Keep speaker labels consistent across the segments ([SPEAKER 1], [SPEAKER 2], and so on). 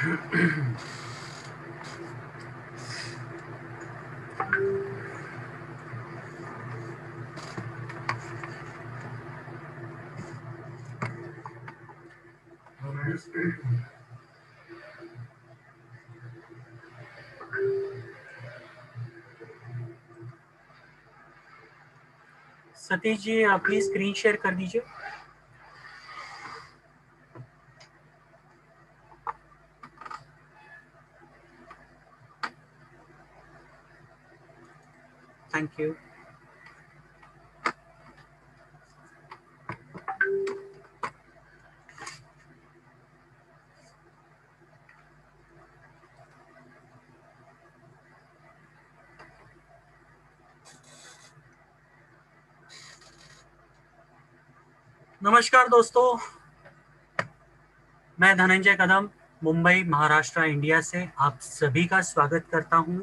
[SPEAKER 1] सतीश जी, आप please screen share कर दीजिए। Thank you. नमस्कार दोस्तों, मैं धनंजय कदम मुंबई महाराष्ट्र इंडिया से आप सभी का स्वागत करता हूं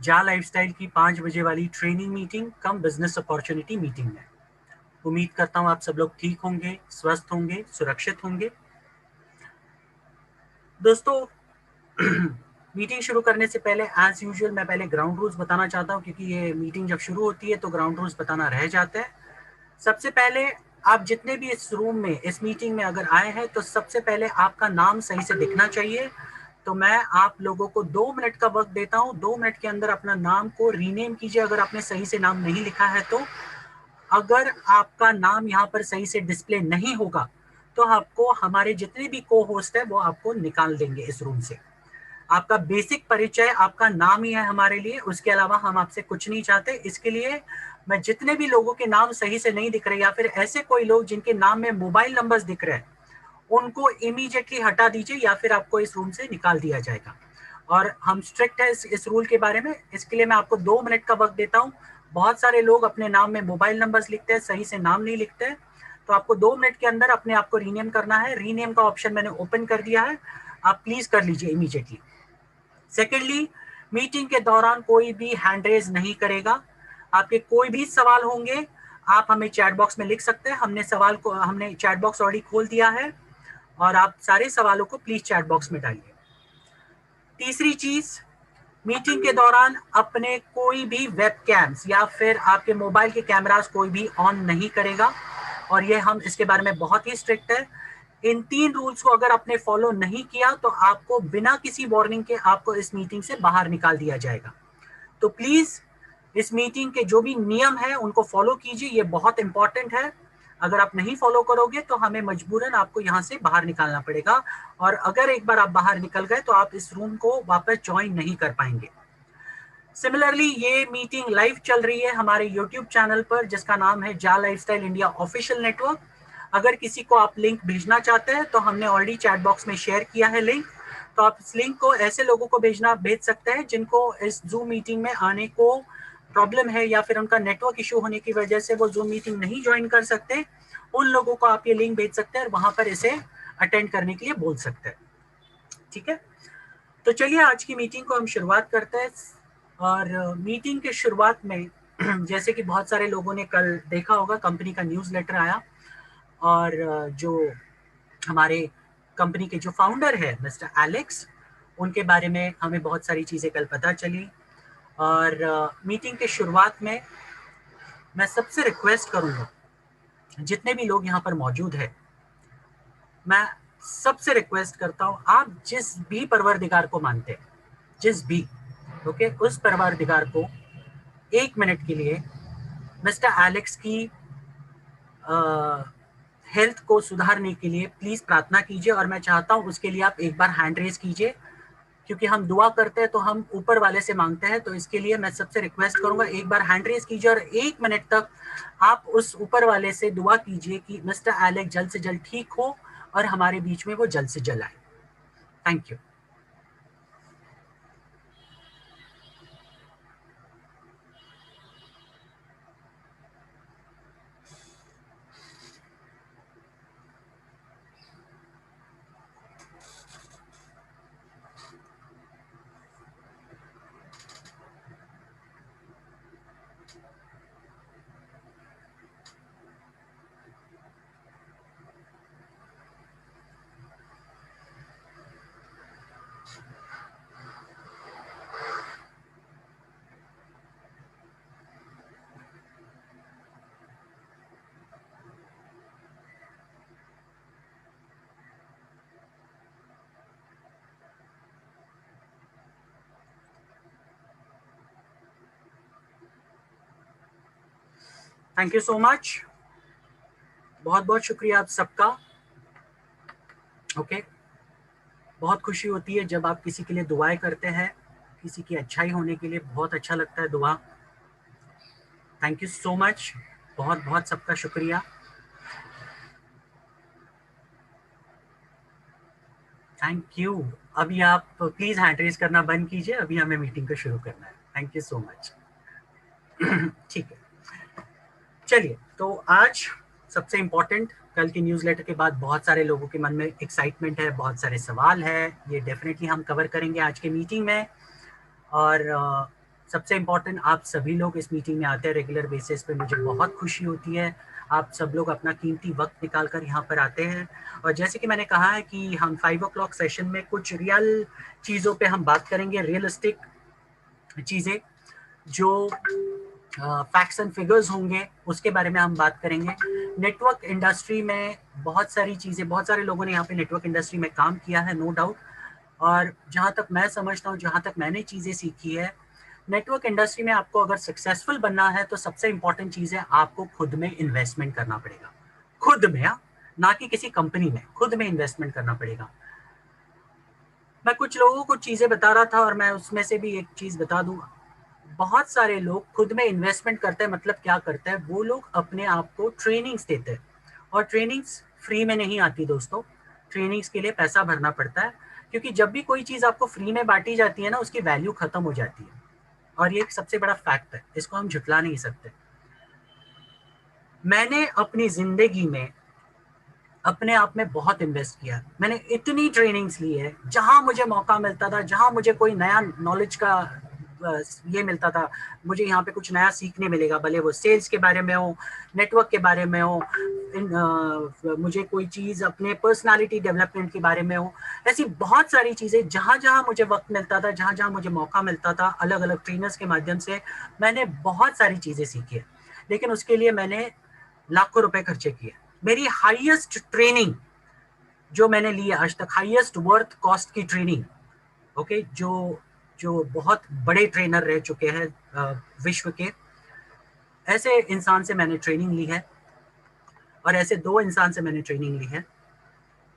[SPEAKER 1] जा लाइफस्टाइल की 5 बजे वाली ट्रेनिंग मीटिंग कम बिजनेस अपॉर्चुनिटी मीटिंग में। उम्मीद करता हूं आप सब लोग ठीक होंगे, स्वस्थ होंगे, सुरक्षित होंगे। दोस्तों, मीटिंग शुरू करने से पहले एज यूजुअल मैं पहले ग्राउंड रूल्स बताना चाहता हूं, क्योंकि ये मीटिंग जब शुरू होती है तो ग्राउंड रूल्स बताना रह जाता है। सबसे पहले, आप जितने भी इस रूम में इस मीटिंग में अगर आए हैं तो सबसे पहले आपका नाम सही से दिखना चाहिए। तो मैं आप लोगों को 2 मिनट का वक्त देता हूं। 2 मिनट के अंदर अपना नाम को रीनेम कीजिए अगर आपने सही से नाम नहीं लिखा है तो। अगर आपका नाम यहाँ पर सही से डिस्प्ले नहीं होगा तो आपको हमारे जितने भी को होस्ट है वो आपको निकाल देंगे इस रूम से। आपका बेसिक परिचय आपका नाम ही है हमारे लिए, उसके अलावा हम आपसे कुछ नहीं चाहते। इसके लिए मैं जितने भी लोगों के नाम सही से नहीं दिख रहे या फिर ऐसे कोई लोग जिनके नाम में मोबाइल नंबर्स दिख रहे हैं, उनको इमीडिएटली हटा दीजिए या फिर आपको इस रूम से निकाल दिया जाएगा। और हम स्ट्रिक्ट है इस रूल के बारे में। इसके लिए मैं आपको 2 मिनट का वक्त देता हूँ। बहुत सारे लोग अपने नाम में मोबाइल नंबर्स लिखते हैं, सही से नाम नहीं लिखते हैं। तो आपको 2 मिनट के अंदर अपने आप को रीनेम करना है। रीनेम का ऑप्शन मैंने ओपन कर दिया है, आप प्लीज कर लीजिए इमीडिएटली। सेकेंडली, मीटिंग के दौरान कोई भी हैंड रेज नहीं करेगा। आपके कोई भी सवाल होंगे आप हमें चैट बॉक्स में लिख सकते हैं। हमने चैट बॉक्स ऑलरेडी खोल दिया है और आप सारे सवालों को प्लीज चैट बॉक्स में डालिए। तीसरी चीज, मीटिंग के दौरान अपने कोई भी वेब कैम्स या फिर आपके मोबाइल के कैमरास कोई भी ऑन नहीं करेगा, और ये हम इसके बारे में बहुत ही स्ट्रिक्ट है। इन 3 रूल्स को अगर आपने फॉलो नहीं किया तो आपको बिना किसी वार्निंग के आपको इस मीटिंग से बाहर निकाल दिया जाएगा। तो प्लीज इस मीटिंग के जो भी नियम है उनको फॉलो कीजिए, ये बहुत इंपॉर्टेंट है। अगर आप नहीं फॉलो करोगे तो हमें मजबूरन आपको यहाँ से बाहर निकालना पड़ेगा, और अगर एक बार आप बाहर निकल गए तो आप इस रूम को वापस ज्वाइन नहीं कर पाएंगे। सिमिलरली, ये मीटिंग लाइव चल रही है हमारे यूट्यूब चैनल पर जिसका नाम है जा लाइफस्टाइल इंडिया ऑफिशियल नेटवर्क। अगर किसी को आप लिंक भेजना चाहते हैं तो हमने ऑलरेडी चैट बॉक्स में शेयर किया है लिंक। तो आप इस लिंक को ऐसे लोगों को भेज सकते हैं जिनको इस जूम मीटिंग में आने को प्रॉब्लम है या फिर उनका नेटवर्क इशू होने की वजह से वो जूम मीटिंग नहीं ज्वाइन कर सकते। उन लोगों को आप ये लिंक भेज सकते हैं और वहां पर इसे अटेंड करने के लिए बोल सकते हैं। ठीक है, तो चलिए आज की मीटिंग को हम शुरुआत करते हैं। और मीटिंग के शुरुआत में जैसे कि बहुत सारे लोगों ने कल देखा होगा, कंपनी का न्यूज़लेटर आया और जो हमारे कंपनी के जो फाउंडर है मिस्टर एलेक्स, उनके बारे में हमें बहुत सारी चीज़ें कल पता चली। और मीटिंग के शुरुआत में मैं सबसे रिक्वेस्ट करूंगा, जितने भी लोग यहाँ पर मौजूद है, मैं सबसे रिक्वेस्ट करता हूँ आप जिस भी परवरदिगार को मानते हैं, जिस भी ओके उस परवरदिगार को 1 मिनट के लिए मिस्टर एलेक्स की हेल्थ को सुधारने के लिए प्लीज प्रार्थना कीजिए। और मैं चाहता हूं उसके लिए आप एक बार हैंड रेज कीजिए, क्योंकि हम दुआ करते हैं तो हम ऊपर वाले से मांगते हैं। तो इसके लिए मैं सबसे रिक्वेस्ट करूंगा एक बार हैंड रेज कीजिए और 1 मिनट तक आप उस ऊपर वाले से दुआ कीजिए कि मिस्टर एलेक्स जल्द से जल्द ठीक हो और हमारे बीच में वो जल्द से जल्द आए। Thank you. Thank you so much, बहुत बहुत शुक्रिया आप सबका। ओके, बहुत खुशी होती है जब आप किसी के लिए दुआएं करते हैं, किसी की अच्छाई होने के लिए बहुत अच्छा लगता है दुआ। थैंक यू सो मच, बहुत बहुत सबका शुक्रिया। Thank you. अभी आप प्लीज हैंड रेज करना बंद कीजिए, अभी हमें मीटिंग को शुरू करना है। Thank you so much. ठीक है, चलिए तो आज सबसे इम्पोर्टेंट, कल की न्यूज़लेटर के बाद बहुत सारे लोगों के मन में एक्साइटमेंट है, बहुत सारे सवाल है, ये डेफिनेटली हम कवर करेंगे आज के मीटिंग में। और सबसे इम्पोर्टेंट, आप सभी लोग इस मीटिंग में आते हैं रेगुलर बेसिस पे, मुझे बहुत खुशी होती है। आप सब लोग अपना कीमती वक्त निकाल कर यहाँ पर आते हैं। और जैसे कि मैंने कहा है कि हम 5 o'clock सेशन में कुछ रियल चीज़ों पे हम बात करेंगे, रियलिस्टिक चीज़ें जो फैक्ट्स एंड फिगर्स होंगे उसके बारे में हम बात करेंगे। नेटवर्क इंडस्ट्री में बहुत सारी चीज़ें, बहुत सारे लोगों ने यहाँ पे नेटवर्क इंडस्ट्री में काम किया है, नो डाउट। और जहाँ तक मैं समझता हूँ, जहाँ तक मैंने चीज़ें सीखी है, नेटवर्क इंडस्ट्री में आपको अगर सक्सेसफुल बनना है तो सबसे इंपॉर्टेंट चीज़ है आपको खुद में इन्वेस्टमेंट करना पड़ेगा। खुद में, ना कि किसी कंपनी में, खुद में इन्वेस्टमेंट करना पड़ेगा। मैं कुछ लोगों को चीज़ें बता रहा था और मैं उसमें से भी एक चीज़ बता दूँ। बहुत सारे लोग खुद में इन्वेस्टमेंट करते हैं, मतलब क्या करते हैं, वो लोग अपने आप को ट्रेनिंग्स देते हैं। और ट्रेनिंग्स फ्री में नहीं आती दोस्तों, ट्रेनिंग्स के लिए पैसा भरना पड़ता है। क्योंकि जब भी कोई चीज़ आपको फ्री में बांटी जाती है ना, उसकी वैल्यू खत्म हो जाती है। और ये एक सबसे बड़ा फैक्ट है, इसको हम झुटला नहीं सकते। मैंने अपनी जिंदगी में अपने आप में बहुत इन्वेस्ट किया। मैंने इतनी ट्रेनिंग्स ली है, जहां मुझे मौका मिलता था, जहां मुझे कोई नया नॉलेज का ये मिलता था, मुझे यहाँ पे कुछ नया सीखने मिलेगा, भले वो सेल्स के बारे में हो, नेटवर्क के बारे में हो, मुझे कोई चीज़ अपने पर्सनालिटी डेवलपमेंट के बारे में हो, ऐसी बहुत सारी चीज़ें जहाँ जहाँ मुझे वक्त मिलता था, जहाँ जहाँ मुझे मौका मिलता था, अलग अलग ट्रेनर्स के माध्यम से मैंने बहुत सारी चीज़ें सीखी है। लेकिन उसके लिए मैंने लाखों रुपए खर्चे किए। मेरी हाईएस्ट ट्रेनिंग जो मैंने ली है आज तक, हाईएस्ट वर्थ कॉस्ट की ट्रेनिंग, ओके, जो जो बहुत बड़े ट्रेनर रह चुके हैं विश्व के, ऐसे इंसान से मैंने ट्रेनिंग ली है। और ऐसे 2 इंसान से मैंने ट्रेनिंग ली है।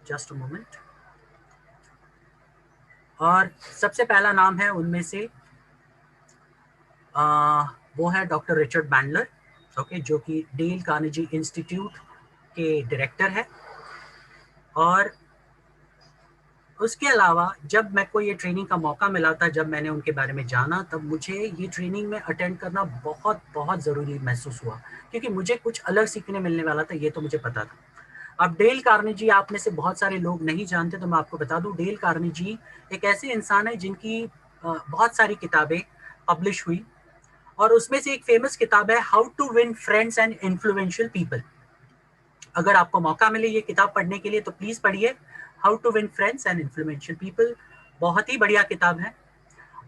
[SPEAKER 1] Just a moment. और सबसे पहला नाम है उनमें से, वो है डॉक्टर रिचर्ड बैंडलर, ओके, जो कि डेल कार्नेगी इंस्टीट्यूट के डायरेक्टर है। और उसके अलावा जब मैं को ये ट्रेनिंग का मौका मिला था, जब मैंने उनके बारे में जाना, तब मुझे ये ट्रेनिंग में अटेंड करना बहुत बहुत ज़रूरी महसूस हुआ, क्योंकि मुझे कुछ अलग सीखने मिलने वाला था, ये तो मुझे पता था। अब डेल कार्नेगी आप में से बहुत सारे लोग नहीं जानते, तो मैं आपको बता दूं, डेल कार्नेगी एक ऐसे इंसान है जिनकी बहुत सारी किताबें पब्लिश हुई। और उसमें से एक फेमस किताब है how to win friends and influential people. अगर आपको मौका मिले ये किताब पढ़ने के लिए तो प्लीज पढ़िए, how to win friends and influential people. बहुत ही बढ़िया किताब है।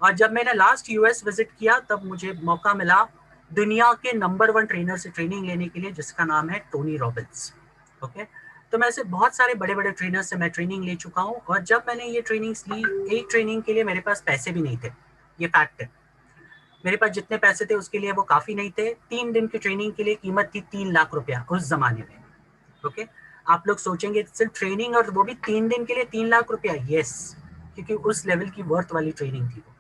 [SPEAKER 1] और जब मैंने लास्ट यूएस विजिट किया, तब मुझे मौका मिला दुनिया के नंबर 1 ट्रेनर से ट्रेनिंग लेने के लिए, जिसका नाम है टोनी रॉबिन्स। ओके, तो मैं ऐसे बहुत सारे बड़े बड़े ट्रेनर से मैं ट्रेनिंग ले चुका हूँ। और जब मैंने ये ट्रेनिंग्स ली, एक ट्रेनिंग के लिए मेरे पास पैसे भी नहीं थे, ये फैक्ट है। मेरे पास जितने पैसे थे उसके लिए वो काफी नहीं थे। 3 दिन की ट्रेनिंग के लिए कीमत थी 3 लाख रुपया उस जमाने में। ओके, आप लोग सोचेंगे सिर्फ ट्रेनिंग, और वो भी 3 दिन के लिए 3 लाख रुपया। यस, क्योंकि उस लेवल की वर्थ वाली ट्रेनिंग थी वो।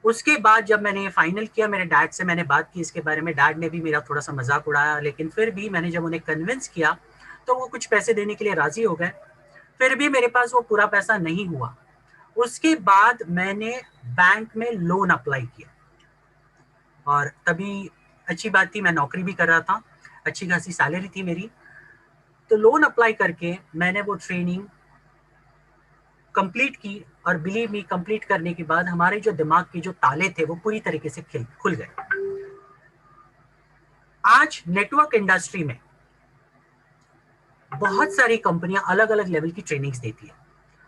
[SPEAKER 1] उसके बाद जब मैंने ये फाइनल किया, मेरे डैड से मैंने बात की इसके बारे में, डैड ने भी मेरा थोड़ा सा मजाक उड़ाया, लेकिन फिर भी मैंने जब उन्हें कन्विंस किया तो वो कुछ पैसे देने के लिए राजी हो गए। फिर भी मेरे पास वो पूरा पैसा नहीं हुआ। उसके बाद मैंने बैंक में लोन अप्लाई किया। और तभी अच्छी बात थी, मैं नौकरी भी कर रहा था, अच्छी खासी सैलरी थी मेरी। तो लोन अप्लाई करके मैंने वो ट्रेनिंग कंप्लीट की। और बिलीव मी, कंप्लीट करने के बाद हमारे जो दिमाग के जो ताले थे वो पूरी तरीके से खुल गए। आज नेटवर्क इंडस्ट्री में बहुत सारी कंपनियां अलग अलग लेवल की ट्रेनिंग्स देती है।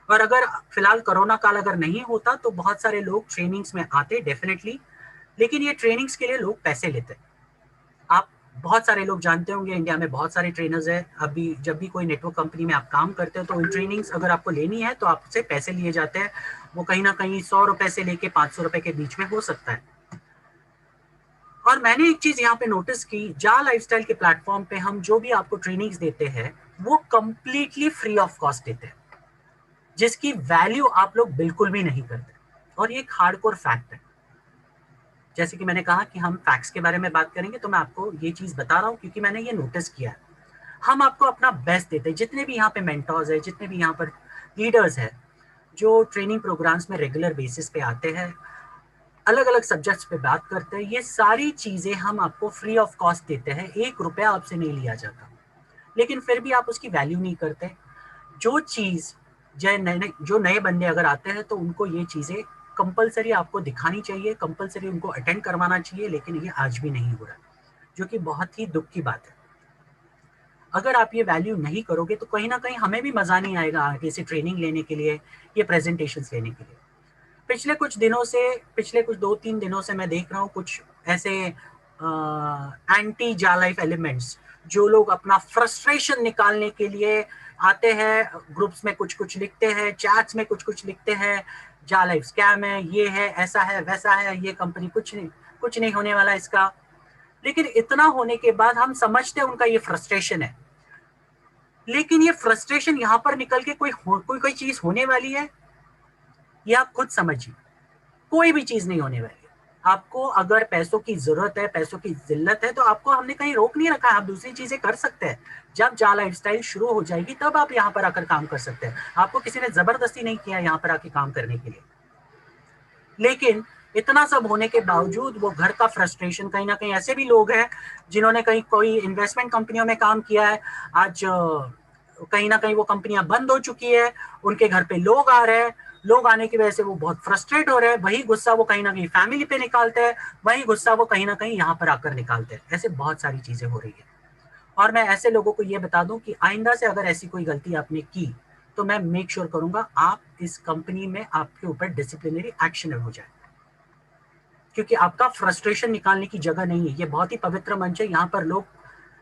[SPEAKER 1] और अगर फिलहाल कोरोना काल अगर नहीं होता तो बहुत सारे लोग ट्रेनिंग्स में आते डेफिनेटली। लेकिन ये ट्रेनिंग्स के लिए लोग पैसे लेते हैं। आप बहुत सारे लोग जानते होंगे, इंडिया में बहुत सारे ट्रेनर्स हैं। अभी जब भी कोई नेटवर्क कंपनी में आप काम करते हो तो उन ट्रेनिंग्स अगर आपको लेनी है तो आपसे पैसे लिए जाते हैं। वो कहीं ना कहीं 100 रुपए से लेके 500 रुपए के बीच में हो सकता है। और मैंने एक चीज यहाँ पे नोटिस की, जा लाइफस्टाइल के प्लेटफॉर्म पे हम जो भी आपको ट्रेनिंग्स देते हैं वो कंप्लीटली फ्री ऑफ कॉस्ट देते हैं, जिसकी वैल्यू आप लोग बिल्कुल भी नहीं करते, और ये एक हार्डकोर फैक्ट है। जैसे कि मैंने कहा कि हम फैक्ट्स के बारे में बात करेंगे, तो मैं आपको ये चीज बता रहा हूँ क्योंकि मैंने ये नोटिस किया है। हम आपको अपना बेस्ट देते हैं, जितने भी यहाँ पे मेंटर्स है, जितने भी यहाँ पर लीडर्स है जो ट्रेनिंग प्रोग्राम्स में रेगुलर बेसिस पे आते हैं, अलग अलग सब्जेक्ट्स पे बात करते हैं, ये सारी चीजें हम आपको फ्री ऑफ कॉस्ट देते हैं, 1 रुपया आपसे नहीं लिया जाता। लेकिन फिर भी आप उसकी वैल्यू नहीं करते। जो चीज जो नए बंदे अगर आते हैं तो उनको ये चीजें कंपलसरी आपको दिखानी चाहिए, कंपलसरी उनको अटेंड करवाना चाहिए, लेकिन ये आज भी नहीं हो रहा, जो कि बहुत ही दुख की बात है। अगर आप ये वैल्यू नहीं करोगे तो कहीं ना कहीं हमें भी मजा नहीं आएगा आगे से ट्रेनिंग लेने के लिए, ये प्रेजेंटेशंस लेने के लिए। पिछले कुछ 2-3 दिनों से मैं देख रहा हूँ कुछ ऐसे एंटी जा लाइफ एलिमेंट्स, जो लोग अपना फ्रस्ट्रेशन निकालने के लिए आते हैं, ग्रुप्स में कुछ कुछ लिखते हैं, चैट्स में कुछ कुछ लिखते हैं, जा लाइफ स्कैम है, ये है, ऐसा है, वैसा है, ये कंपनी कुछ नहीं होने वाला इसका। लेकिन इतना होने के बाद हम समझते हैं उनका ये फ्रस्ट्रेशन है, लेकिन ये फ्रस्ट्रेशन यहाँ पर निकल के कोई चीज होने वाली है, ये आप खुद समझिए। कोई भी चीज नहीं होने वाली। आपको अगर पैसों की जरूरत है, पैसों की जिल्लत है, तो आपको हमने कहीं रोक नहीं रखा है, आप दूसरी चीजें कर सकते हैं। जब जा लाइफस्टाइल शुरू हो जाएगी तब आप यहाँ पर आकर काम कर सकते हैं। आपको किसी ने जबरदस्ती नहीं किया यहाँ पर आके काम करने के लिए। लेकिन इतना सब होने के बावजूद वो घर का फ्रस्ट्रेशन, कहीं ना कहीं ऐसे भी लोग हैं जिन्होंने कहीं कोई इन्वेस्टमेंट कंपनियों में काम किया है, आज कहीं ना कहीं वो कंपनियां बंद हो चुकी है, उनके घर पे लोग आ रहे हैं, लोग आने की वजह से वो बहुत फ्रस्ट्रेट हो रहे हैं, वही गुस्सा वो कहीं ना कहीं फैमिली पे निकालते हैं, वही गुस्सा वो कहीं ना कहीं यहाँ पर आकर निकालते हैं। ऐसे बहुत सारी चीजें हो रही है। और मैं ऐसे लोगों को ये बता दूं कि आइंदा से अगर ऐसी कोई गलती आपने की तो मैं मेक श्योर करूंगा आप इस कंपनी में आपके ऊपर डिसिप्लिनरी एक्शन हो जाए, क्योंकि आपका फ्रस्ट्रेशन निकालने की जगह नहीं है। ये बहुत ही पवित्र मंच है, यहाँ पर लोग,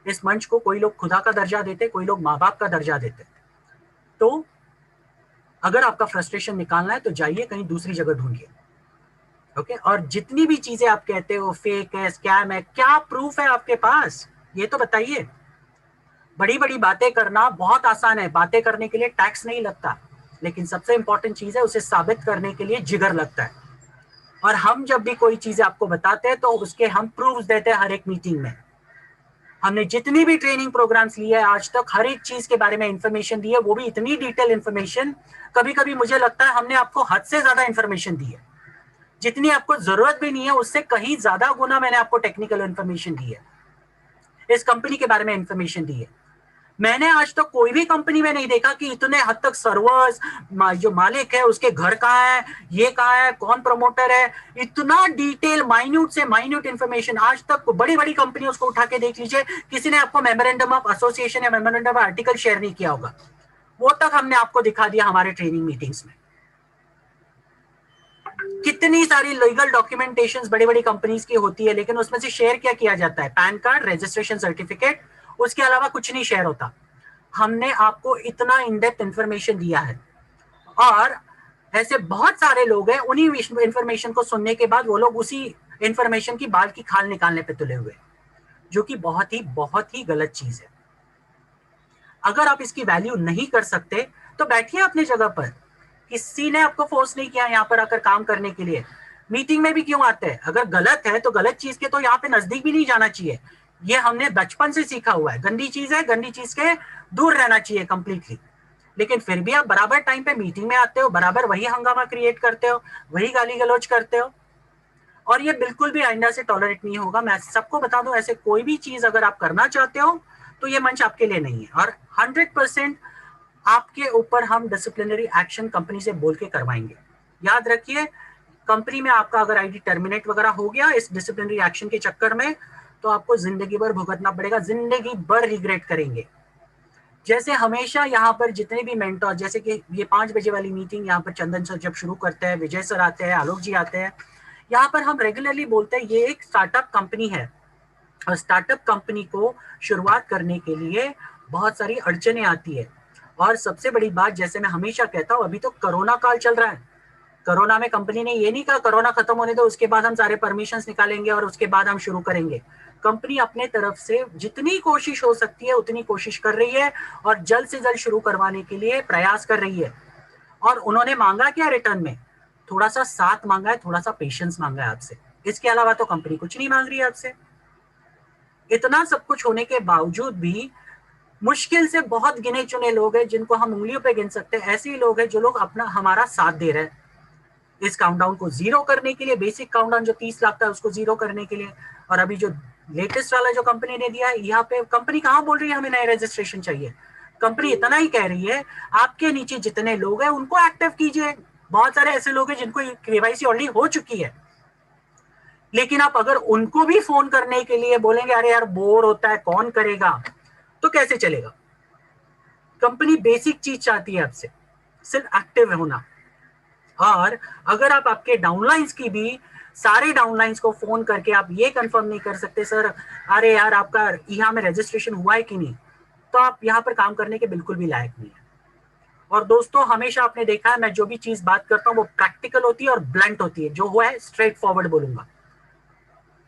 [SPEAKER 1] इस मंच को कोई लोग खुदा का दर्जा देते, कोई लोग माँ बाप का दर्जा देते। तो अगर आपका फ्रस्ट्रेशन निकालना है तो जाइए कहीं दूसरी जगह ढूंढिए। ओके, और जितनी भी चीजें आप कहते हो फेक है, स्कैम है, क्या प्रूफ है आपके पास, ये तो बताइए। बड़ी बड़ी बातें करना बहुत आसान है, बातें करने के लिए टैक्स नहीं लगता, लेकिन सबसे इंपॉर्टेंट चीज है उसे साबित करने के लिए जिगर लगता है। और हम जब भी कोई चीजें आपको बताते हैं तो उसके हम प्रूफ देते हैं हर एक मीटिंग में। हमने जितनी भी ट्रेनिंग प्रोग्राम्स लिए है आज तक, हर एक चीज के बारे में इंफॉर्मेशन दी है, वो भी इतनी डिटेल इंफॉर्मेशन, कभी कभी मुझे लगता है हमने आपको हद से ज्यादा इंफॉर्मेशन दी है, जितनी आपको जरूरत भी नहीं है उससे कहीं ज्यादा गुना मैंने आपको टेक्निकल इंफॉर्मेशन दी है, इस कंपनी के बारे में इंफॉर्मेशन दी है। मैंने आज तक कोई भी कंपनी में नहीं देखा कि इतने हद तक सर्वर्स, जो मालिक है उसके घर कहाँ है, ये कहाँ है, कौन प्रमोटर है, इतना डिटेल माइन्यूट से माइन्यूट इंफॉर्मेशन आज तक बड़ी बड़ी कंपनियों को उठा के देख लीजिए, किसी ने आपको मेमोरेंडम ऑफ एसोसिएशन या मेमोरेंडम ऑफ आर्टिकल शेयर नहीं किया होगा, वो तक हमने आपको दिखा दिया हमारे ट्रेनिंग मीटिंग्स में। कितनी सारी लीगल डॉक्यूमेंटेशंस बड़ी बड़ी कंपनीज की होती है, लेकिन उसमें से शेयर क्या किया जाता है, पैन कार्ड, रजिस्ट्रेशन सर्टिफिकेट, उसके अलावा कुछ नहीं शेयर होता। हमने आपको इतना इन डेप्थ इंफॉर्मेशन दिया है, और ऐसे बहुत सारे लोग हैं, उन्हीं इंफॉर्मेशन को सुनने के बाद वो लोग उसी इंफॉर्मेशन की बाल की खाल निकालने पे तुले हुए, जो कि बहुत ही गलत चीज है। अगर आप इसकी वैल्यू नहीं कर सकते तो बैठिए अपनी जगह पर, किसी ने आपको फोर्स नहीं किया यहाँ पर आकर काम करने के लिए। मीटिंग में भी क्यों आते हैं, अगर गलत है तो गलत चीज के तो यहाँ पे नजदीक भी नहीं जाना चाहिए, ये हमने बचपन से सीखा हुआ है। गंदी चीज है, गंदी चीज के दूर रहना चाहिए कंप्लीटली। लेकिन फिर भी आप बराबर टाइम पे मीटिंग में आते हो, बराबर वही हंगामा क्रिएट करते हो, वही गाली गलौज करते हो, और ये बिल्कुल भी आइंदा से टॉलरेट नहीं होगा। मैं सबको बता दूं, ऐसे कोई भी चीज अगर आप करना चाहते हो तो ये मंच आपके लिए नहीं है, और 100% आपके ऊपर हम डिसिप्लिनरी एक्शन कंपनी से बोल के करवाएंगे। याद रखिए, कंपनी में आपका अगर आईडी टर्मिनेट वगैरह हो गया इस डिसिप्लिनरी एक्शन के चक्कर में, तो आपको जिंदगी भर भुगतना पड़ेगा, जिंदगी भर रिग्रेट करेंगे। जैसे हमेशा यहाँ पर जितने भी मेंटोर, जैसे कि ये 5 बजे वाली मीटिंग यहाँ पर चंदन सर जब शुरू करते हैं, विजय सर आते हैं, आलोक जी आते हैं, यहाँ पर हम रेगुलरली बोलते हैं ये एक स्टार्टअप कंपनी है, और स्टार्टअप कंपनी को शुरुआत करने के लिए बहुत सारी अड़चने आती है। और सबसे बड़ी बात, जैसे मैं हमेशा कहता हूँ, अभी तो कोरोना काल चल रहा है, कोरोना में कंपनी ने ये नहीं कहा कोरोना खत्म होने दो उसके बाद हम सारे परमिशंस निकालेंगे और उसके बाद हम शुरू करेंगे। कंपनी अपने तरफ से जितनी कोशिश हो सकती है उतनी कोशिश कर रही है और जल्द से जल्द शुरू करवाने के लिए प्रयास कर रही है। और उन्होंने मांगा क्या रिटर्न में? थोड़ा सा साथ मांगा है, थोड़ा सा पेशेंस मांगा है आपसे। इसके अलावा तो कंपनी कुछ नहीं मांग रही है आपसे। इतना सब कुछ होने के बावजूद भी मुश्किल से बहुत गिने चुने लोग हैं जिनको हम उंगलियों पे गिन सकते हैं, ऐसे ही लोग हैं जो लोग अपना हमारा साथ दे रहे हैं इस काउंटडाउन को जीरो करने के लिए। बेसिक काउंटडाउन जो 30 लाख था उसको जीरो करने के लिए। और अभी जो लेटेस्ट वाला जो कंपनी ने दिया है, यहाँ पे कंपनी कहाँ बोल रही है हमें नए रजिस्ट्रेशन चाहिए। कंपनी इतना ही कह रही है आपके नीचे जितने लोग हैं उनको एक्टिव कीजिए। बहुत सारे ऐसे लोग हैं जिनको केवाईसी ऑलरेडी हो चुकी है, लेकिन आप अगर उनको भी फोन करने के लिए बोलेंगे अरे यार बोर होता है कौन करेगा, तो कैसे चलेगा। कंपनी बेसिक चीज चाहती है आपसे, सिर्फ एक्टिव होना। और अगर आप आपके डाउनलाइंस की भी सारे डाउनलाइंस को फोन करके आप ये कंफर्म नहीं कर सकते सर अरे यार आपका यहाँ में रजिस्ट्रेशन हुआ है कि नहीं, तो आप यहाँ पर काम करने के बिल्कुल भी लायक नहीं है। और दोस्तों हमेशा आपने देखा है मैं जो भी चीज बात करता हूँ वो प्रैक्टिकल होती है और ब्लंट होती है। जो हुआ है स्ट्रेट फॉरवर्ड बोलूंगा,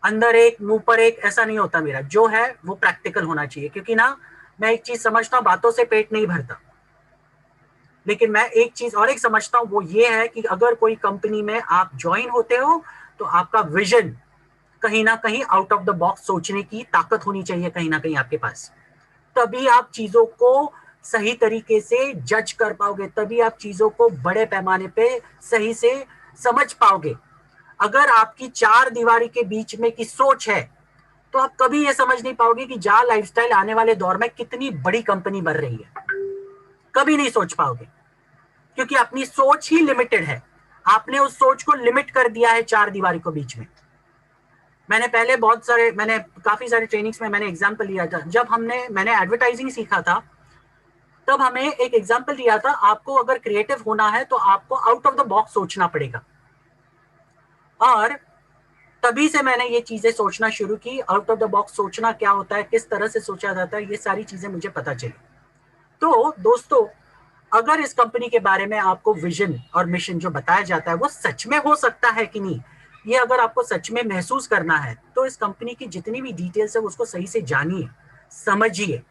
[SPEAKER 1] अंदर एक मुंह पर एक ऐसा नहीं होता। मेरा जो है वो प्रैक्टिकल होना चाहिए, क्योंकि ना मैं एक चीज समझता हूँ बातों से पेट नहीं भरता, लेकिन मैं एक चीज और एक समझता हूँ वो ये है कि अगर कोई कंपनी में आप ज्वाइन होते हो तो आपका विजन कहीं ना कहीं आउट ऑफ द बॉक्स सोचने की ताकत होनी चाहिए कहीं ना कहीं आपके पास। तभी आप चीजों को सही तरीके से जज कर पाओगे, तभी आप चीजों को बड़े पैमाने पे सही से समझ पाओगे। अगर आपकी चार दीवारी के बीच में की सोच है तो आप कभी ये समझ नहीं पाओगे कि जा लाइफस्टाइल आने वाले दौर में कितनी बड़ी कंपनी बन रही है। कभी नहीं सोच पाओगे, क्योंकि अपनी सोच ही लिमिटेड है। आपने उस सोच को लिमिट कर दिया है चार दीवारी को बीच में। मैंने काफी सारे ट्रेनिंग्स में मैंने एग्जांपल लिया था। जब मैंने एडवर्टाइजिंग सीखा था तब हमें एक एग्जांपल दिया था, आपको अगर क्रिएटिव होना है तो आपको आउट ऑफ द बॉक्स सोचना पड़ेगा। और तभी से मैंने ये चीजें सोचना शुरू की। आउट ऑफ द बॉक्स सोचना क्या होता है, किस तरह से सोचा जाता है, ये सारी चीजें मुझे पता चली। तो दोस्तों अगर इस कंपनी के बारे में आपको विजन और मिशन जो बताया जाता है वो सच में हो सकता है कि नहीं, ये अगर आपको सच में महसूस करना है तो इस कंपनी की जितनी भी डिटेल्स है उसको सही से जानिए, समझिए।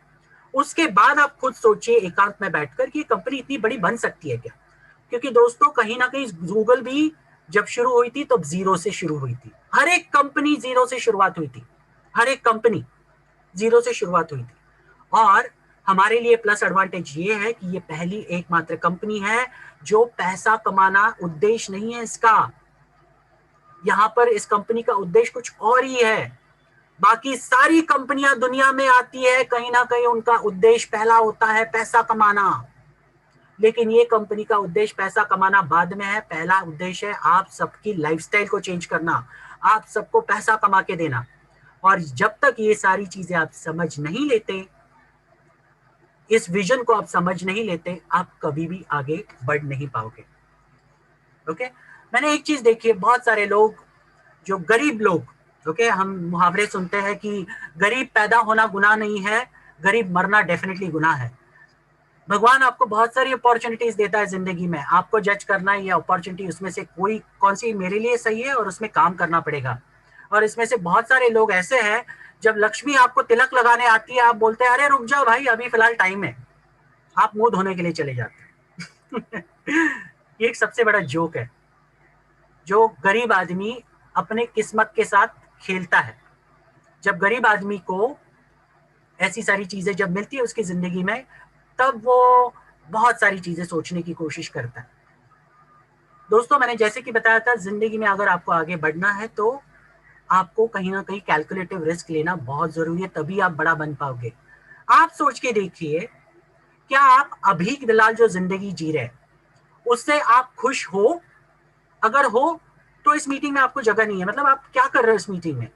[SPEAKER 1] उसके बाद आप खुद सोचिए एकांत में बैठकर कि कंपनी इतनी बड़ी बन सकती है क्या। क्योंकि दोस्तों कहीं ना कहीं गूगल भी जब शुरू हुई थी तब जीरो से शुरू हुई थी। हर एक कंपनी जीरो से शुरुआत हुई थी, हर एक कंपनी जीरो से शुरुआत हुई थी। और हमारे लिए प्लस एडवांटेज ये है कि ये पहली एकमात्र कंपनी है जो पैसा कमाना उद्देश्य नहीं है इसका। यहां पर इस कंपनी का उद्देश्य कुछ और ही है। बाकी सारी कंपनियां दुनिया में आती है कहीं ना कहीं उनका उद्देश्य पहला होता है पैसा कमाना, लेकिन ये कंपनी का उद्देश्य पैसा कमाना बाद में है। पहला उद्देश्य है आप सबकी लाइफस्टाइल को चेंज करना, आप सबको पैसा कमा के देना। और जब तक ये सारी चीजें आप समझ नहीं लेते, इस विजन को आप समझ नहीं लेते, आप कभी भी आगे बढ़ नहीं पाओगे। ओके, मैंने एक चीज देखी है, बहुत सारे लोग जो गरीब लोग, ओके, हम मुहावरे सुनते हैं कि गरीब पैदा होना गुनाह नहीं है, गरीब मरना डेफिनेटली गुनाह है। भगवान आपको बहुत सारी अपॉर्चुनिटीज देता है जिंदगी में, आपको जज करना है ये अपॉर्चुनिटी उसमें से कोई कौन सी मेरे लिए सही है और उसमें काम करना पड़ेगा। और इसमें से बहुत सारे लोग ऐसे हैं जब लक्ष्मी आपको तिलक लगाने आती है आप बोलते हैं अरे रुक जाओ भाई अभी फिलहाल टाइम है, आप मुंह धोने के लिए चले जाते हैं। ये एक सबसे बड़ा जोक है। जो गरीब आदमी अपने किस्मत के साथ खेलता है, जब गरीब आदमी को ऐसी सारी चीजें जब मिलती है उसकी जिंदगी में, तब वो बहुत सारी चीजें सोचने की कोशिश करता है। दोस्तों मैंने जैसे कि बताया था, जिंदगी में अगर आपको आगे बढ़ना है तो आपको कहीं ना कहीं कैलकुलेटिव रिस्क लेना बहुत जरूरी है, तभी आप बड़ा बन पाओगे। आप सोच के देखिए, क्या आप अभी फिलहाल जो जिंदगी जी रहे हैं उससे आप खुश हो? अगर हो तो इस मीटिंग में आपको जगह नहीं है। मतलब आप क्या कर रहे हो इस मीटिंग में?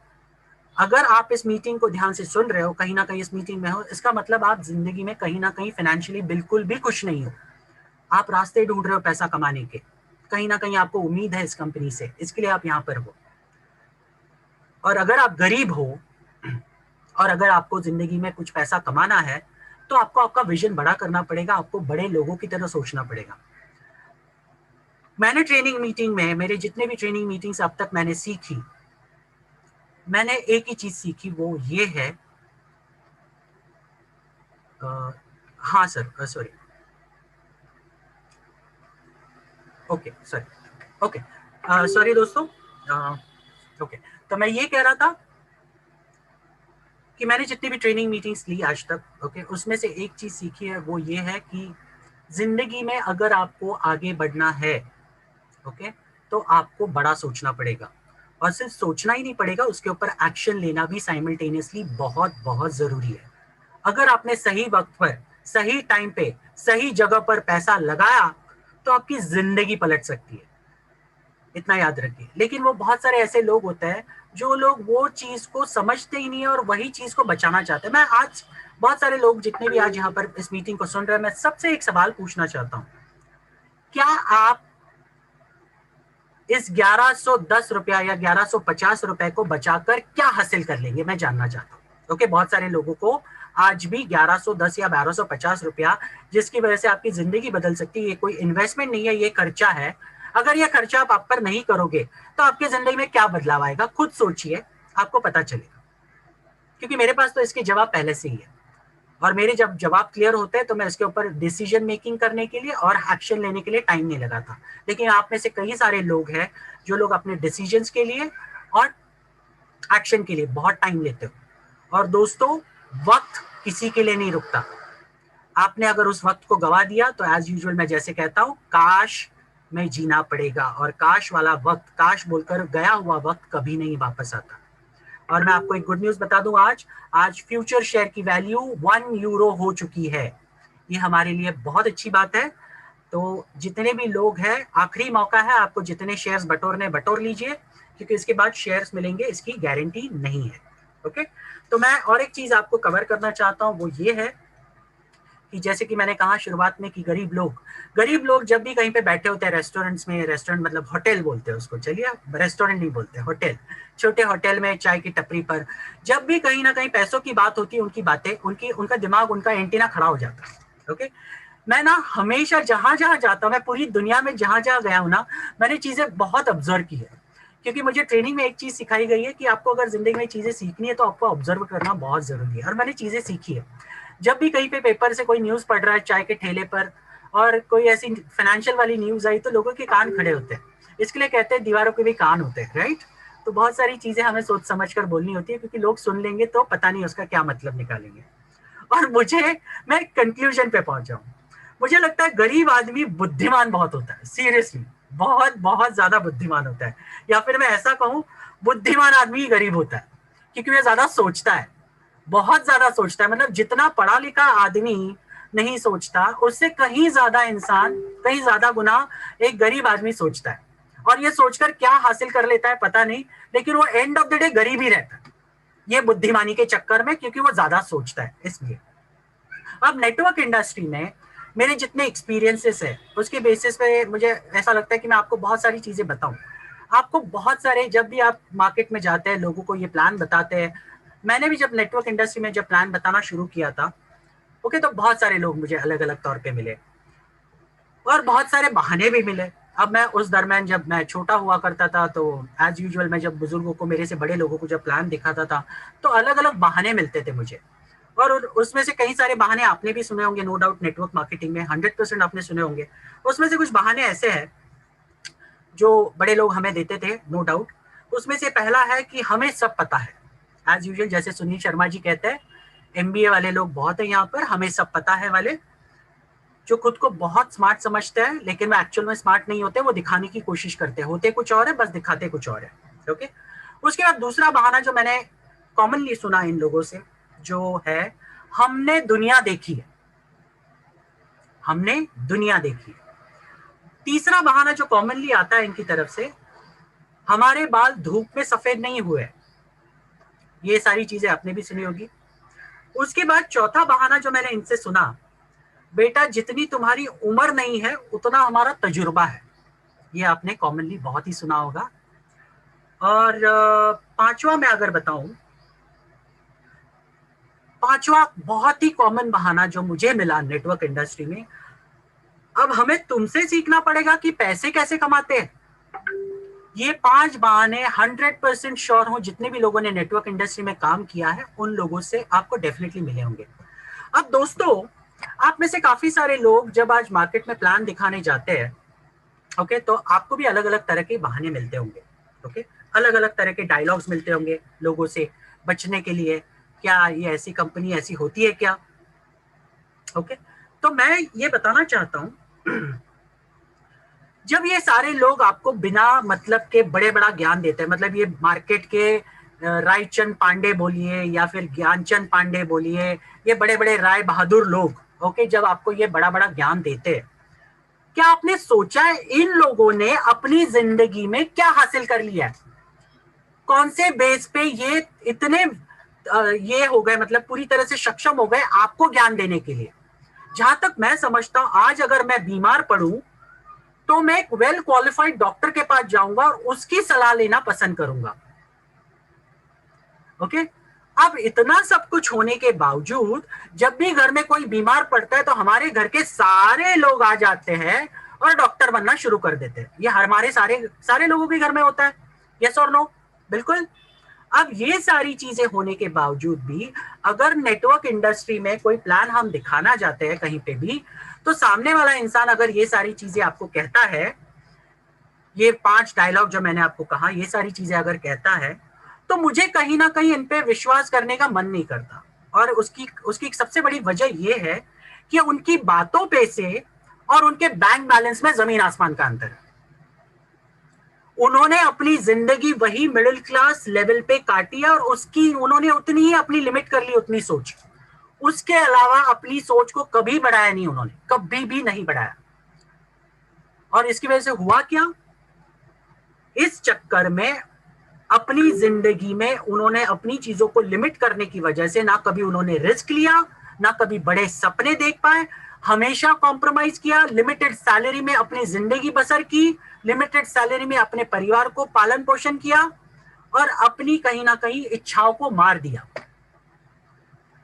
[SPEAKER 1] अगर आप इस मीटिंग को ध्यान से सुन रहे हो, कहीं ना कहीं इस मीटिंग में हो, इसका मतलब आप जिंदगी में कहीं ना कहीं फाइनेंशियली बिल्कुल भी खुश नहीं हो। आप रास्ते ढूंढ रहे हो पैसा कमाने के, कहीं ना कहीं आपको उम्मीद है इस कंपनी से, इसके लिए आप यहाँ पर हो। और अगर आप गरीब हो और अगर आपको जिंदगी में कुछ पैसा कमाना है तो आपको आपका विजन बड़ा करना पड़ेगा, आपको बड़े लोगों की तरह सोचना पड़ेगा। मैंने ट्रेनिंग मीटिंग में, मेरे जितने भी ट्रेनिंग मीटिंग्स अब तक मैंने सीखी, मैंने एक ही चीज सीखी, वो ये है, हाँ sir, sorry, okay sorry, okay, sorry दोस्तों, ओके, तो मैं ये कह रहा था कि मैंने जितनी भी ट्रेनिंग मीटिंग्स ली आज तक, ओके, उसमें से एक चीज सीखी है, वो ये है कि जिंदगी में अगर आपको आगे बढ़ना है, ओके, तो आपको बड़ा सोचना पड़ेगा, और सिर्फ सोचना ही नहीं पड़ेगा, उसके ऊपर एक्शन लेना भी साइमल्टेनियसली बहुत बहुत जरूरी है। अगर आपने सही वक्त पर, सही टाइम पे, सही जगह पर पैसा लगाया, तो आपकी जिंदगी पलट सकती है, इतना याद रखिए। लेकिन वो बहुत सारे ऐसे लोग होते हैं जो लोग वो चीज को समझते ही नहीं है और वही चीज को बचाना चाहते हैं। मैं आज बहुत सारे लोग जितने भी आज यहाँ पर इस मीटिंग को सुन रहे हैं, मैं सबसे एक सवाल पूछना चाहता हूँ, क्या आप इस 1110 रुपया या 1150 रुपए को बचाकर क्या हासिल कर लेंगे, मैं जानना चाहता हूँ। ओके, बहुत सारे लोगों को आज भी 1110 या 1250 रुपया, जिसकी वजह से आपकी जिंदगी बदल सकती है, ये कोई इन्वेस्टमेंट नहीं है, ये खर्चा है। अगर ये खर्चा आप पर नहीं करोगे तो आपकी जिंदगी में क्या बदलाव आएगा, खुद सोचिए, आपको पता चलेगा। क्योंकि मेरे पास तो इसके जवाब पहले से ही है, और मेरे जब जवाब क्लियर होते हैं तो मैं इसके ऊपर डिसीजन मेकिंग करने के लिए और एक्शन लेने के लिए टाइम नहीं लगाता। लेकिन आप में से कई सारे लोग हैं जो लोग अपने डिसीजंस के लिए और एक्शन के लिए बहुत टाइम लेते हो। और दोस्तों, वक्त किसी के लिए नहीं रुकता। आपने अगर उस वक्त को गवा दिया तो एज यूजुअल मैं जैसे कहता हूं, काश में जीना पड़ेगा, और काश वाला वक्त, काश बोलकर गया हुआ वक्त कभी नहीं वापस आता। और मैं आपको एक गुड न्यूज बता दूं, आज आज फ्यूचर शेयर की वैल्यू 1 यूरो हो चुकी है। ये हमारे लिए बहुत अच्छी बात है। तो जितने भी लोग हैं, आखिरी मौका है, आपको जितने शेयर्स बटोरने बटोर लीजिए, क्योंकि इसके बाद शेयर्स मिलेंगे इसकी गारंटी नहीं है। ओके, तो मैं और एक चीज आपको कवर करना चाहता हूं, वो ये है कि जैसे कि मैंने कहा शुरुआत में कि गरीब लोग जब भी कहीं पे बैठे होते हैं रेस्टोरेंट्स में, रेस्टोरेंट मतलब होटल बोलते हैं उसको, चलिए आप रेस्टोरेंट नहीं बोलते, होटल, छोटे होटल में चाय की टपरी पर, जब भी कहीं ना कहीं पैसों की बात होती है, उनकी बातें, उनका दिमाग, उनका एंटीना खड़ा हो जाता है। ओके, मैं ना हमेशा जहां जहां जाता हूँ, मैं पूरी दुनिया में जहां जहां गया हूँ ना, मैंने चीजें बहुत ऑब्जर्व की है। क्योंकि मुझे ट्रेनिंग में एक चीज सिखाई गई है कि आपको अगर जिंदगी में चीजें सीखनी है तो आपको ऑब्जर्व करना बहुत जरूरी है, और मैंने चीजें सीखी है। जब भी कहीं पे पेपर से कोई न्यूज पढ़ रहा है चाय के ठेले पर, और कोई ऐसी फाइनेंशियल वाली न्यूज आई, तो लोगों के कान खड़े होते हैं। इसके लिए कहते हैं दीवारों के भी कान होते हैं, राइट। तो बहुत सारी चीजें हमें सोच समझ कर बोलनी होती है, क्योंकि लोग सुन लेंगे तो पता नहीं उसका क्या मतलब निकालेंगे। और मैं कंक्लूजन पे पहुंचा हूं, मुझे लगता है गरीब आदमी बुद्धिमान बहुत होता है, सीरियसली, बहुत बहुत ज्यादा बुद्धिमान होता है। या फिर मैं ऐसा कहूं, बुद्धिमान आदमी गरीब होता है, क्योंकि वह ज्यादा सोचता है, बहुत ज्यादा सोचता है। मतलब जितना पढ़ा लिखा आदमी नहीं सोचता, उससे कहीं ज्यादा इंसान, कहीं ज्यादा गुना एक गरीब आदमी सोचता है। और ये सोचकर क्या हासिल कर लेता है पता नहीं, लेकिन वो एंड ऑफ द डे गरीब ही रहता है, ये बुद्धिमानी के चक्कर में, क्योंकि वो ज्यादा सोचता है, इसलिए। अब नेटवर्क इंडस्ट्री में मेरे जितने एक्सपीरियंसेस है, उसके बेसिस पे मुझे ऐसा लगता है कि मैं आपको बहुत सारी चीजें बताऊं। आपको बहुत सारे, जब भी आप मार्केट में जाते हैं, लोगों को ये प्लान बताते हैं। मैंने भी जब नेटवर्क इंडस्ट्री में जब प्लान बताना शुरू किया था, ओके, तो बहुत सारे लोग मुझे अलग अलग तौर पे मिले, और बहुत सारे बहाने भी मिले। अब मैं उस दरमियान, जब मैं छोटा हुआ करता था, तो एज यूजुअल मैं जब बुजुर्गों को, मेरे से बड़े लोगों को जब प्लान दिखाता था, तो अलग अलग बहाने मिलते थे मुझे। और उसमें से कई सारे बहाने आपने भी सुने होंगे, नो डाउट, नेटवर्क मार्केटिंग में 100% आपने सुने होंगे। उसमें से कुछ बहाने ऐसे हैं जो बड़े लोग हमें देते थे, नो डाउट। उसमें से पहला है कि हमें सब पता है, एज यूजुअल, जैसे सुनील शर्मा जी कहते हैं, एमबीए वाले लोग बहुत है यहाँ पर, हमें सब पता है वाले, जो खुद को बहुत स्मार्ट समझते हैं, लेकिन वो एक्चुअल में स्मार्ट नहीं होते, वो दिखाने की कोशिश करते हैं, होते कुछ और है, बस दिखाते कुछ और है। ओके, उसके बाद दूसरा बहाना जो मैंने कॉमनली सुना इन लोगों से, जो है, हमने दुनिया देखी है, हमने दुनिया देखी है। तीसरा बहाना जो कॉमनली आता है इनकी तरफ से, हमारे बाल धूप में सफेद नहीं हुए। ये सारी चीजें आपने भी सुनी होगी। उसके बाद चौथा बहाना जो मैंने इनसे सुना, बेटा जितनी तुम्हारी उम्र नहीं है उतना हमारा तजुर्बा है। ये आपने कॉमनली बहुत ही सुना होगा। और पांचवा मैं अगर बताऊं, पांचवा बहुत ही कॉमन बहाना जो मुझे मिला नेटवर्क इंडस्ट्री में, अब हमें तुमसे सीखना पड़ेगा कि पैसे कैसे कमाते हैं। ये 5 बहाने 100% श्योर हूं जितने भी लोगों ने नेटवर्क इंडस्ट्री में काम किया है उन लोगों से आपको डेफिनेटली मिले होंगे। अब दोस्तों, आप में से काफी सारे लोग जब आज मार्केट में प्लान दिखाने जाते हैं, ओके, तो आपको भी अलग अलग तरह के बहाने मिलते होंगे। ओके, अलग अलग तरह के डायलॉग्स मिलते होंगे लोगों से बचने के लिए। क्या ये ऐसी कंपनी ऐसी होती है क्या? ओके, तो मैं ये बताना चाहता हूं, जब ये सारे लोग आपको बिना मतलब के बड़े बड़ा ज्ञान देते हैं, मतलब ये मार्केट के रायचंद पांडे बोलिए या फिर ज्ञानचंद पांडे बोलिए, ये बड़े बड़े राय बहादुर लोग, ओके, जब आपको ये बड़ा बड़ा ज्ञान देते हैं, क्या आपने सोचा है इन लोगों ने अपनी जिंदगी में क्या हासिल कर लिया है? कौन से बेस पे ये इतने ये हो गए, मतलब पूरी तरह से सक्षम हो गए आपको ज्ञान देने के लिए? जहां तक मैं समझता हूं, आज अगर मैं बीमार पड़ूं तो मैं एक वेल क्वालिफाइड डॉक्टर के पास जाऊंगा और उसकी सलाह लेना पसंद करूंगा। ओके, अब इतना सब कुछ होने के बावजूद जब भी घर में कोई बीमार पड़ता है तो हमारे घर के सारे लोग आ जाते हैं और डॉक्टर बनना शुरू कर देते हैं। ये हमारे सारे सारे लोगों के घर में होता है, यस और नो? बिल्कुल। अब ये सारी चीजें होने के बावजूद भी अगर नेटवर्क इंडस्ट्री में कोई प्लान हम दिखाना चाहते हैं कहीं पे भी, तो सामने वाला इंसान अगर ये सारी चीजें आपको कहता है, ये 5 डायलॉग जो मैंने आपको कहा, ये सारी चीजें अगर कहता है, तो मुझे कहीं ना कहीं इन पे विश्वास करने का मन नहीं करता। और उसकी उसकी सबसे बड़ी वजह ये है कि उनकी बातों पे से और उनके बैंक बैलेंस में जमीन आसमान का अंतर है। उन्होंने अपनी जिंदगी वही मिडिल क्लास लेवल पे काटी है और उसकी उन्होंने उतनी ही अपनी लिमिट कर ली, उतनी सोच। उसके अलावा अपनी सोच को कभी बढ़ाया नहीं, उन्होंने कभी भी नहीं बढ़ाया। और इसकी वजह से हुआ क्या? इस चक्कर में अपनी जिंदगी में उन्होंने अपनी चीजों को लिमिट करने की वजह से ना कभी उन्होंने रिस्क लिया, ना कभी बड़े सपने देख पाए, हमेशा कॉम्प्रोमाइज किया, लिमिटेड सैलरी में अपनी जिंदगी बसर की, लिमिटेड सैलरी में अपने परिवार को पालन पोषण किया और अपनी कहीं ना कहीं इच्छाओं को मार दिया।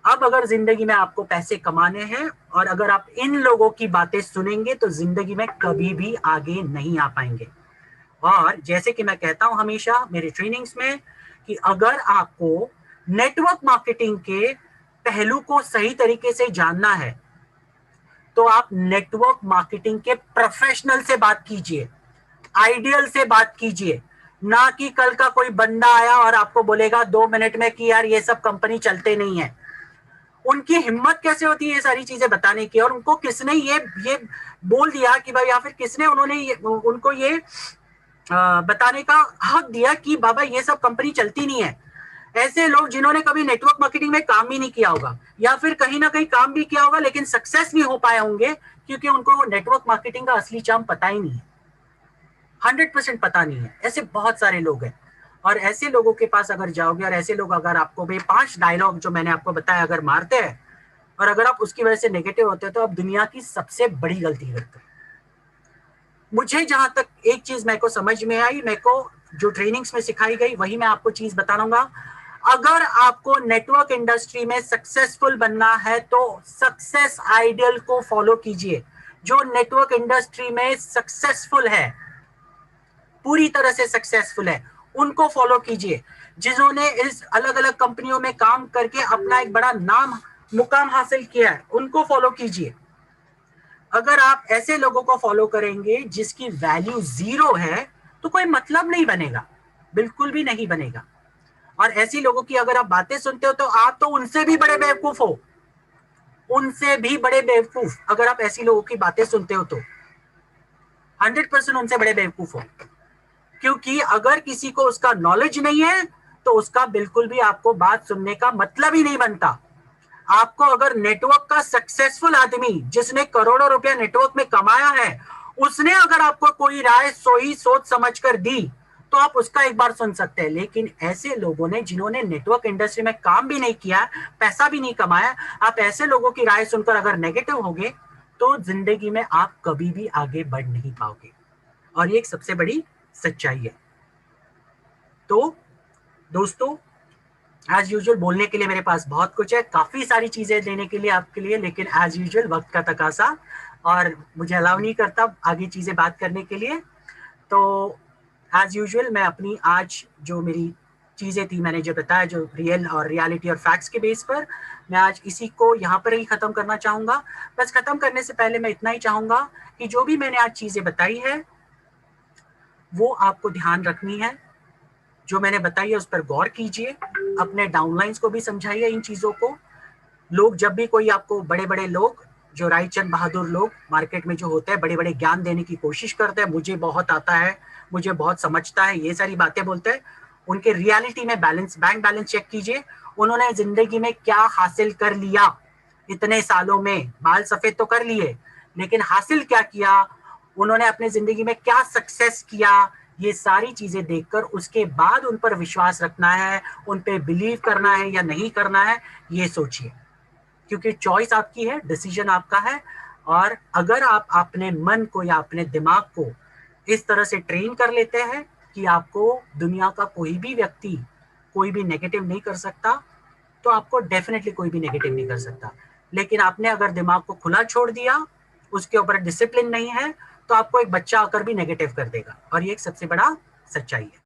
[SPEAKER 1] अब अगर जिंदगी में आपको पैसे कमाने हैं और अगर आप इन लोगों की बातें सुनेंगे तो जिंदगी में कभी भी आगे नहीं आ पाएंगे। और जैसे कि मैं कहता हूं हमेशा मेरे ट्रेनिंग्स में कि अगर आपको नेटवर्क मार्केटिंग के पहलू को सही तरीके से जानना है तो आप नेटवर्क मार्केटिंग के प्रोफेशनल से बात कीजिए, आइडियल से बात कीजिए, ना कि कल का कोई बंदा आया और आपको बोलेगा 2 मिनट में कि यार ये सब कंपनी चलते नहीं है। उनकी हिम्मत कैसे होती है ये सारी चीजें बताने की, और उनको किसने ये बोल दिया कि भाई, या फिर किसने उनको ये बताने का हक दिया कि बाबा ये सब कंपनी चलती नहीं है? ऐसे लोग जिन्होंने कभी नेटवर्क मार्केटिंग में काम ही नहीं किया होगा या फिर कहीं ना कहीं काम भी किया होगा लेकिन सक्सेस नहीं हो पाए होंगे क्योंकि उनको नेटवर्क मार्केटिंग का असली चार्म पता ही नहीं है, 100% पता नहीं है। ऐसे बहुत सारे लोग हैं और ऐसे लोगों के पास अगर जाओगे और ऐसे लोग अगर आपको भाई 5 डायलॉग जो मैंने आपको बताया अगर मारते हैं और अगर आप उसकी वजह से नेगेटिव होते हैं तो आप दुनिया की सबसे बड़ी गलती करते हैं। मुझे जहां तक एक चीज मेरे को समझ में आई, मेरे को जो ट्रेनिंग्स में सिखाई गई वही मैं आपको चीज बता रहा हूँ। अगर आपको नेटवर्क इंडस्ट्री में सक्सेसफुल बनना है तो सक्सेस आइडियल को फॉलो कीजिए। जो नेटवर्क इंडस्ट्री में सक्सेसफुल है, पूरी तरह से सक्सेसफुल है, उनको फॉलो कीजिए। जिन्होंने इस अलग अलग कंपनियों में काम करके अपना एक बड़ा नाम मुकाम हासिल किया है, उनको फॉलो कीजिए। अगर आप ऐसे लोगों को फॉलो करेंगे जिसकी वैल्यू 0 है तो कोई मतलब नहीं बनेगा, बिल्कुल भी नहीं बनेगा। और ऐसी लोगों की अगर आप बातें सुनते हो तो आप तो उनसे भी बड़े बेवकूफ हो, उनसे भी बड़े बेवकूफ। अगर आप ऐसी लोगों की बातें सुनते हो तो 100% उनसे बड़े बेवकूफ हो, क्योंकि अगर किसी को उसका नॉलेज नहीं है तो उसका बिल्कुल भी आपको बात सुनने का मतलब ही नहीं बनता। आपको अगर नेटवर्क का सक्सेसफुल आदमी जिसने करोड़ों रुपया नेटवर्क में कमाया है, उसने अगर आपको कोई राय सोई सोच समझ कर दी तो आप उसका एक बार सुन सकते हैं। लेकिन ऐसे लोगों ने जिन्होंने नेटवर्क इंडस्ट्री में काम भी नहीं किया, पैसा भी नहीं कमाया, आप ऐसे लोगों की राय सुनकर अगर नेगेटिव होगे तो जिंदगी में आप कभी भी आगे बढ़ नहीं पाओगे। और ये एक सबसे बड़ी सच्चाई है। तो दोस्तों, एज यूजुअल बोलने के लिए मेरे पास बहुत कुछ है, काफी सारी चीजें देने के लिए आपके लिए, लेकिन एज यूजुअल वक्त का तकाजा और मुझे अलाउ नहीं करता आगे चीज़ें बात करने के लिए। तो एज यूजुअल मैं अपनी आज जो मेरी चीज़ें थी, मैंने जो बताया, जो रियल और रियलिटी और फैक्ट्स के बेस पर, मैं आज इसी को यहाँ पर ही ख़त्म करना चाहूँगा। बस ख़त्म करने से पहले मैं इतना ही चाहूँगा कि जो भी मैंने आज चीज़ें बताई है वो आपको ध्यान रखनी है। जो मैंने बताई है उस पर गौर कीजिए, अपने डाउनलाइंस को भी समझाइए इन चीज़ों को। लोग जब भी कोई आपको, बड़े बड़े लोग, जो रायचंद बहादुर लोग मार्केट में जो होते हैं, बड़े बड़े ज्ञान देने की कोशिश करते हैं, मुझे बहुत आता है, मुझे बहुत समझता है, ये सारी बातें बोलते हैं, उनके रियलिटी में बैलेंस, बैंक बैलेंस चेक कीजिए। उन्होंने जिंदगी में क्या हासिल कर लिया इतने सालों में। बाल सफेद तो कर लिए, लेकिन हासिल क्या किया, उन्होंने अपने जिंदगी में क्या सक्सेस किया, ये सारी चीजें देखकर उसके बाद उन पर विश्वास रखना है, उन पे बिलीव करना है या नहीं करना है, ये सोचिए। क्योंकि चॉइस आपकी है, डिसीजन आपका है। और अगर आप अपने मन को या अपने दिमाग को इस तरह से ट्रेन कर लेते हैं कि आपको दुनिया का कोई भी व्यक्ति कोई भी नेगेटिव नहीं कर सकता, तो आपको डेफिनेटली कोई भी नेगेटिव नहीं कर सकता। लेकिन आपने अगर दिमाग को खुला छोड़ दिया, उसके ऊपर डिसिप्लिन नहीं है, तो आपको एक बच्चा आकर भी नेगेटिव कर देगा, और ये एक सबसे बड़ा सच्चाई है।